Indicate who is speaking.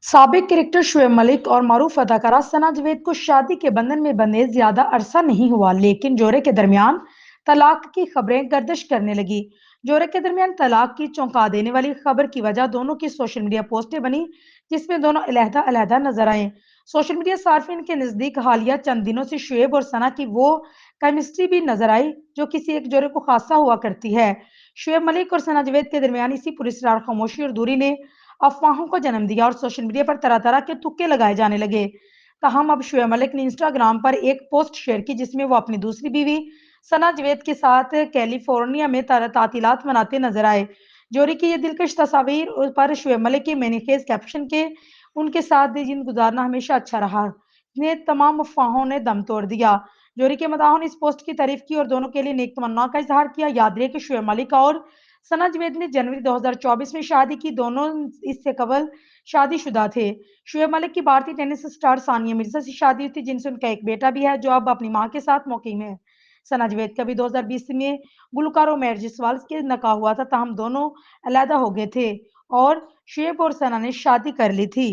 Speaker 1: سابق کرکٹر شعیب ملک اور معروف اداکارہ ثنا جاوید کو شادی کے بندھن میں بندھے زیادہ عرصہ نہیں ہوا، لیکن جوڑے کے درمیان طلاق کی خبریں گردش کرنے لگی۔ جوڑے کے درمیان طلاق کی چونکا دینے والی خبر کی وجہ دونوں کی سوشل میڈیا پوسٹیں بنی، جس میں دونوں علیحدہ علیحدہ نظر آئے۔ سوشل میڈیا صارفین کے نزدیک حالیہ چند دنوں سے شعیب اور ثنا کی وہ کیمسٹری بھی نظر آئی جو کسی ایک جوڑے کو خاصہ ہوا کرتی ہے۔ شعیب ملک اور ثنا جاوید کے درمیان اسی پراسرار خاموشی اور دوری نے افواہوں کو جنم دیا اور سوشل میڈیا پر طرح طرح کے تکے لگائے جانے لگے۔ تاہم اب شعیب ملک نے انسٹاگرام پر ایک پوسٹ شیئر کی جس میں وہ اپنی دوسری بیوی ثنا جاوید کے ساتھ کیلیفورنیا میں تعطیلات مناتے نظر آئے۔ جوڑے کی یہ دلکش تصاویر پر شعیب ملک کے معنی خیز کیپشن کے ان کے ساتھ دن گزارنا ہمیشہ اچھا رہا نے تمام افواہوں نے دم توڑ دیا۔ جوڑے کے مداحوں نے اس پوسٹ کی تعریف کی اور دونوں کے لیے نیک تمنا کا اظہار کیا۔ یاد رہے کہ شعیب ملک اور ثنا جاوید نے جنوری 2024 میں شادی کی، دونوں اس سے قبل شادی شدہ تھے۔ شعیب ملک کی بھارتی ٹینس اسٹار ثانیہ مرزا سے شادی ہوئی تھی جن سے ان کا ایک بیٹا بھی ہے جو اب اپنی ماں کے ساتھ مقیم ہے۔ ثنا جاوید کا بھی 2020 میں گلوکار عمیر جسوال کے نکاح ہوا تھا، تاہم دونوں علیحدہ ہو گئے تھے اور شعیب اور ثنا نے شادی کر لی تھی۔